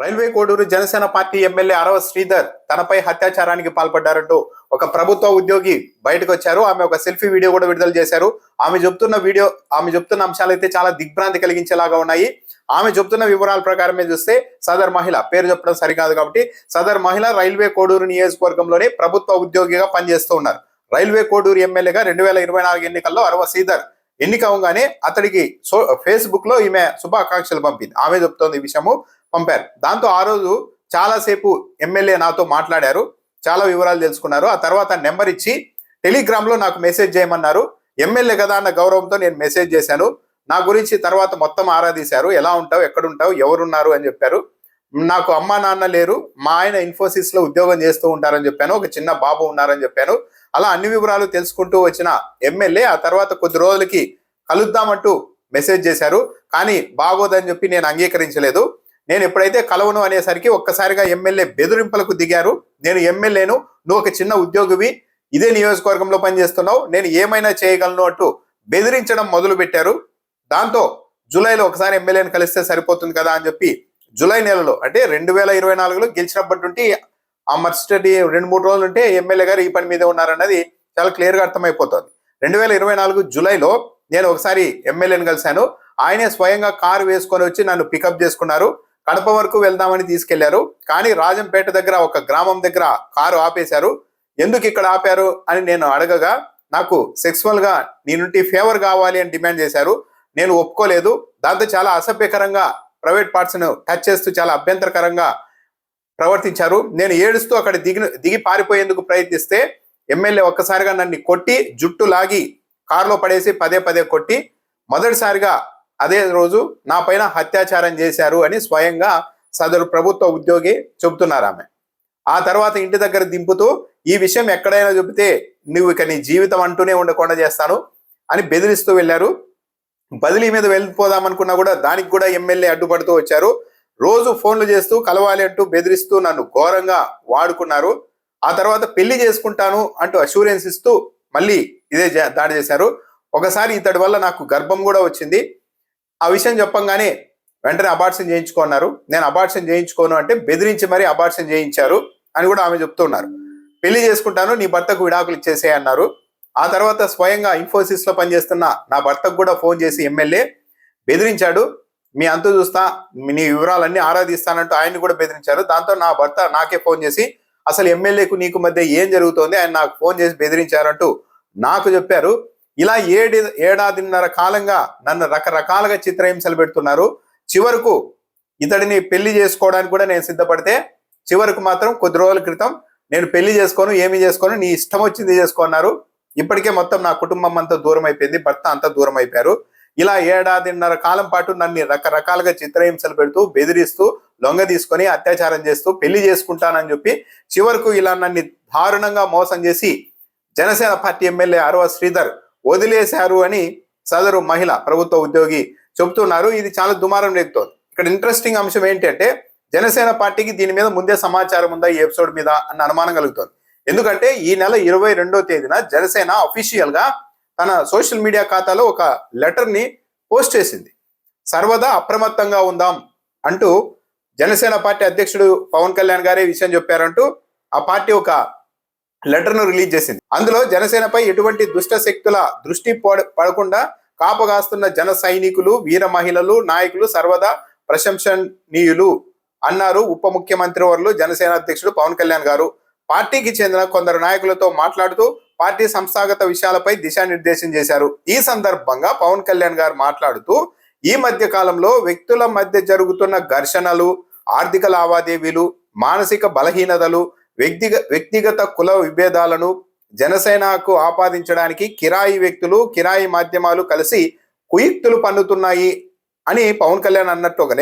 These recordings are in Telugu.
Railway Koduru Janasena party MLA Arava Sridhar తనపై అత్యాచారానికి పాల్పడ్డారంటూ ఒక ప్రభుత్వ ఉద్యోగి బయటకు వచ్చారు. ఆమె ఒక సెల్ఫీ వీడియో కూడా విడుదల చేశారు. ఆమె చెప్తున్న అంశాలు అయితే చాలా దిగ్భ్రాంతి కలిగించేలాగా ఉన్నాయి. ఆమె చెప్తున్న వివరాల ప్రకారమే చూస్తే సదర్ మహిళ, పేరు చెప్పడం సరికాదు కాబట్టి, సదర్ మహిళ రైల్వే కోడూరు నియోజకవర్గంలోనే ప్రభుత్వ ఉద్యోగిగా పనిచేస్తూ ఉన్నారు. రైల్వే కోడూరు ఎమ్మెల్యేగా 2024 ఎన్నికల్లో అరవ శ్రీధర్ ఎన్నిక అవగానే అతడికి ఫేస్బుక్ లో ఈమె శుభాకాంక్షలు పంపింది. ఆమె చెప్తోంది ఈ విషయము పంపారు. దాంతో ఆ రోజు చాలాసేపు ఎమ్మెల్యే నాతో మాట్లాడారు, చాలా వివరాలు తెలుసుకున్నారు. ఆ తర్వాత నెంబర్ ఇచ్చి టెలిగ్రామ్ లో నాకు మెసేజ్ చేయమన్నారు. ఎమ్మెల్యే కదా అన్న గౌరవంతో నేను మెసేజ్ చేశాను. నా గురించి తర్వాత మొత్తం ఆరాధీశారు. ఎలా ఉంటావు, ఎక్కడుంటావు, ఎవరున్నారు అని చెప్పారు. నాకు అమ్మా నాన్న లేరు, మా ఆయన ఇన్ఫోసిస్ లో ఉద్యోగం చేస్తూ ఉంటారని చెప్పాను. ఒక చిన్న బాబు ఉన్నారని చెప్పాను. అలా అన్ని వివరాలు తెలుసుకుంటూ వచ్చిన ఎమ్మెల్యే ఆ తర్వాత కొద్ది రోజులకి కలుద్దామంటూ మెసేజ్ చేశారు. కానీ బాగోదని చెప్పి నేను అంగీకరించలేదు. నేను ఎప్పుడైతే కలవను అనేసరికి ఒక్కసారిగా ఎమ్మెల్యే బెదిరింపులకు దిగారు. నేను ఎమ్మెల్యేను, నువ్వు ఒక చిన్న ఉద్యోగివి, ఇదే నియోజకవర్గంలో పనిచేస్తున్నావు, నేను ఏమైనా చేయగలను అంటూ బెదిరించడం మొదలు పెట్టారు. దాంతో జూలైలో ఒకసారి ఎమ్మెల్యేని కలిస్తే సరిపోతుంది కదా అని చెప్పి జూలై నెలలో అంటే 2024లో గెలిచినప్పటి నుండి ఆ మరుసటి 2-3 రోజులు ఉంటే ఎమ్మెల్యే గారు ఈ పని మీదే ఉన్నారన్నది చాలా క్లియర్ గా అర్థమైపోతుంది. 2024 జూలైలో నేను ఒకసారి ఎమ్మెల్యేని కలిశాను. ఆయనే స్వయంగా కారు వేసుకొని వచ్చి నన్ను పికప్ చేసుకున్నారు. కడప వరకు వెళ్దామని తీసుకెళ్లారు. కానీ రాజంపేట దగ్గర ఒక గ్రామం దగ్గర కారు ఆపేశారు. ఎందుకు ఇక్కడ ఆపారు అని నేను అడగగా, నాకు సెక్సువల్ గా నీ నుండి ఫేవర్ కావాలి అని డిమాండ్ చేశారు. నేను ఒప్పుకోలేదు. దాంతో చాలా అసభ్యకరంగా ప్రైవేట్ పార్ట్స్ ను టచ్ చేస్తూ చాలా అభ్యంతరకరంగా ప్రవర్తించారు. నేను ఏడుస్తూ అక్కడ దిగి పారిపోయేందుకు ప్రయత్నిస్తే ఎమ్మెల్యే ఒక్కసారిగా నన్ను కొట్టి జుట్టు లాగి కారులో పడేసి పదే కొట్టి మొదటిసారిగా అదే రోజు నా పైన అత్యాచారం చేశారు అని స్వయంగా సదరు ప్రభుత్వ ఉద్యోగి చెబుతున్నారు ఆమె. ఆ తర్వాత ఇంటి దగ్గర దింపుతూ ఈ విషయం ఎక్కడైనా చెబితే నువ్వు ఇక నీ జీవితం అంటూనే ఉండకుండా చేస్తాను అని బెదిరిస్తూ వెళ్ళారు. బదిలీ మీద వెళ్ళిపోదామనుకున్నా కూడా దానికి కూడా ఎమ్మెల్యే అడ్డుపడుతూ వచ్చారు. రోజు ఫోన్లు చేస్తూ కలవాలి అంటూ బెదిరిస్తూ నన్ను ఘోరంగా వాడుకున్నారు. ఆ తర్వాత పెళ్లి చేసుకుంటాను అంటూ అష్యూరెన్స్ ఇస్తూ మళ్ళీ ఇదే దాడి చేశారు. ఒకసారి ఇతడి వల్ల నాకు గర్భం కూడా వచ్చింది. ఆ విషయం చెప్పంగానే వెంటనే అబార్షన్ చేయించుకున్నారు. నేను అబార్షన్ చేయించుకోను అంటే బెదిరించి మరీ అబార్షన్ చేయించారు అని కూడా ఆమె చెప్తున్నారు. పెళ్లి చేసుకుంటాను, నీ భర్తకు విడాకులు ఇచ్చేసే అన్నారు. ఆ తర్వాత స్వయంగా ఇన్ఫోసిస్ లో పనిచేస్తున్న నా భర్తకు కూడా ఫోన్ చేసి ఎమ్మెల్యే బెదిరించాడు. మీ అంతు చూస్తా, నీ వివరాలన్నీ ఆరాధిస్తానంటూ ఆయన్ని కూడా బెదిరించారు. దాంతో నా భర్త నాకే ఫోన్ చేసి అసలు ఎమ్మెల్యేకు నీకు మధ్య ఏం జరుగుతోంది, ఆయన నాకు ఫోన్ చేసి బెదిరించారంటూ నాకు చెప్పారు. ఇలా ఏడాదిన్నర కాలంగా నన్ను రకరకాలుగా చిత్రహింసలు పెడుతున్నారు. చివరకు ఇతడిని పెళ్లి చేసుకోవడానికి కూడా నేను సిద్ధపడితే చివరకు మాత్రం కొద్ది రోజుల క్రితం నేను పెళ్లి చేసుకోను, ఏమి చేసుకోను, నీ ఇష్టం వచ్చింది చేసుకున్నారు. ఇప్పటికే మొత్తం నా కుటుంబం అంతా దూరం అయిపోయింది, భర్త అంతా దూరం అయిపోయారు. ఇలా ఏడాదిన్నర కాలం పాటు నన్ను రకరకాలుగా చిత్రహింసలు పెడుతూ బెదిరిస్తూ లొంగ తీసుకొని అత్యాచారం చేస్తూ పెళ్లి చేసుకుంటానని చెప్పి చివరకు ఇలా నన్ను దారుణంగా మోసం చేసి జనసేన పార్టీ ఎమ్మెల్యే అరవ శ్రీధర్ వదిలేశారు అని సదరు మహిళ ప్రభుత్వ ఉద్యోగి చెబుతున్నారు. ఇది చాలా దుమారం రేగుతోంది. ఇక్కడ ఇంట్రెస్టింగ్ అంశం ఏంటంటే జనసేన పార్టీకి దీని మీద ముందే సమాచారం ఉందా ఈ ఎపిసోడ్ మీద అన్న అనుమానం కలుగుతోంది. ఎందుకంటే ఈ నెల 22వ తేదీన జనసేన అఫీషియల్ గా తన సోషల్ మీడియా ఖాతాలో ఒక లెటర్ ని పోస్ట్ చేసింది. సర్వదా అప్రమత్తంగా ఉందాం అంటూ జనసేన పార్టీ అధ్యక్షుడు పవన్ కళ్యాణ్ గారే విషయం చెప్పారంటూ ఆ పార్టీ ఒక లెటర్ ను రిలీజ్ చేసింది. అందులో జనసేనపై ఎటువంటి దుష్ట శక్తుల దృష్టి పడకుండా కాపగాస్తున్న జన సైనికులు, వీర మహిళలు, నాయకులు సర్వదా ప్రశంసనీయులు అన్నారు ఉప ముఖ్యమంత్రి వర్యులు జనసేన అధ్యక్షుడు పవన్ కళ్యాణ్ గారు. పార్టీకి చెందిన కొందరు నాయకులతో మాట్లాడుతూ పార్టీ సంస్థాగత విషయాలపై దిశానిర్దేశం చేశారు. ఈ సందర్భంగా పవన్ కళ్యాణ్ గారు మాట్లాడుతూ ఈ మధ్య కాలంలో వ్యక్తుల మధ్య జరుగుతున్న ఘర్షణలు, ఆర్థిక లావాదేవీలు, మానసిక బలహీనతలు, వ్యక్తిగత కుల విభేదాలను జనసేనకు ఆపాదించడానికి కిరాయి వ్యక్తులు, కిరాయి మాధ్యమాలు కలిసి కుయుక్తులు పన్నుతున్నాయి అని పవన్ కళ్యాణ్ అన్నట్టు ఒక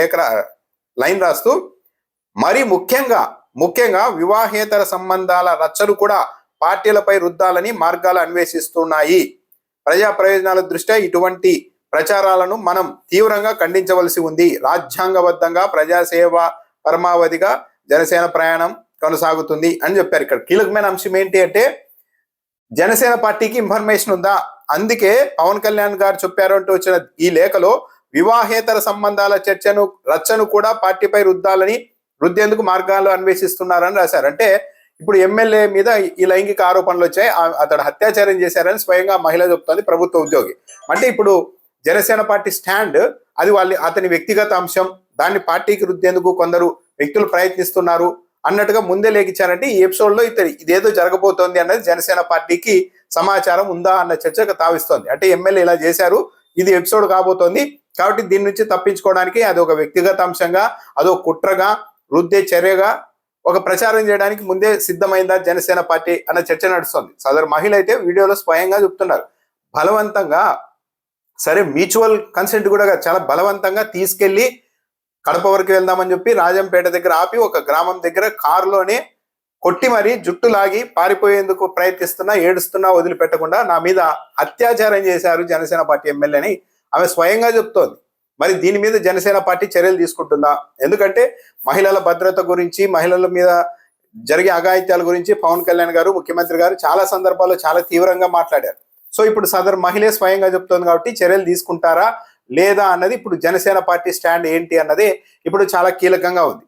లైన్ రాస్తూ, మరి ముఖ్యంగా వివాహేతర సంబంధాల రచ్చలు కూడా పార్టీలపై రుద్దాలని మార్గాలు అన్వేషిస్తున్నాయి. ప్రజా ప్రయోజనాల దృష్ట్యా ఇటువంటి ప్రచారాలను మనం తీవ్రంగా ఖండించవలసి ఉంది. రాజ్యాంగబద్ధంగా ప్రజాసేవ పరమావధిగా జనసేన ప్రయాణం కొనసాగుతుంది అని చెప్పారు. ఇక్కడ కీలకమైన అంశం ఏంటి అంటే జనసేన పార్టీకి ఇన్ఫర్మేషన్ ఉందా, అందుకే పవన్ కళ్యాణ్ గారు చెప్పారు అంటూ వచ్చిన ఈ లేఖలో వివాహేతర సంబంధాల రచ్చను కూడా పార్టీపై రుద్దాలని రుద్దేందుకు మార్గాలు అన్వేషిస్తున్నారని రాశారు. అంటే ఇప్పుడు ఎమ్మెల్యే మీద ఈ లైంగిక ఆరోపణలు వచ్చాయి, అతడు అత్యాచారం చేశారని స్వయంగా మహిళ చెప్తోంది, ప్రభుత్వ ఉద్యోగి. అంటే ఇప్పుడు జనసేన పార్టీ స్టాండ్ అది అతని వ్యక్తిగత అంశం, దాన్ని పార్టీకి రుద్దేందుకు కొందరు వ్యక్తులు ప్రయత్నిస్తున్నారు అన్నట్టుగా ముందే లేఖించారంటే ఈ ఎపిసోడ్ లో ఇదేదో జరగబోతోంది అన్నది జనసేన పార్టీకి సమాచారం ఉందా అన్న చర్చకు తావిస్తోంది. అంటే ఎమ్మెల్యే ఇలా చేశారు, ఇది ఎపిసోడ్ కాబోతోంది కాబట్టి దీని నుంచి తప్పించుకోవడానికి అది ఒక వ్యక్తిగత అంశంగా, అదో కుట్రగా, రుద్దే చర్యగా ఒక ప్రచారం చేయడానికి ముందే సిద్ధమైందా జనసేన పార్టీ అన్న చర్చ నడుస్తుంది. సదరు మహిళ అయితే వీడియోలో స్వయంగా చెప్తున్నారు, బలవంతంగా, సరే మ్యూచువల్ కన్సెంట్ కూడా చాలా బలవంతంగా తీసుకెళ్లి కడప వరకు వెళ్దామని చెప్పి రాజంపేట దగ్గర ఆపి ఒక గ్రామం దగ్గర కారులోనే కొట్టి మరీ జుట్టు లాగి పారిపోయేందుకు ప్రయత్నిస్తున్నా, ఏడుస్తున్నా వదిలిపెట్టకుండా నా మీద అత్యాచారం చేశారు జనసేన పార్టీ ఎమ్మెల్యేని ఆమె స్వయంగా చెప్తోంది. మరి దీని మీద జనసేన పార్టీ చర్యలు తీసుకుంటుందా? ఎందుకంటే మహిళల భద్రత గురించి, మహిళల మీద జరిగే అఘాయిత్యాల గురించి పవన్ కళ్యాణ్ గారు, ముఖ్యమంత్రి గారు చాలా సందర్భాల్లో చాలా తీవ్రంగా మాట్లాడారు. సో ఇప్పుడు సదరు మహిళే స్వయంగా చెప్తోంది కాబట్టి చర్యలు తీసుకుంటారా లేదా అన్నది ఇప్పుడు జనసేన పార్టీ స్టాండ్ ఏంటి అన్నది ఇప్పుడు చాలా కీలకంగా ఉంది.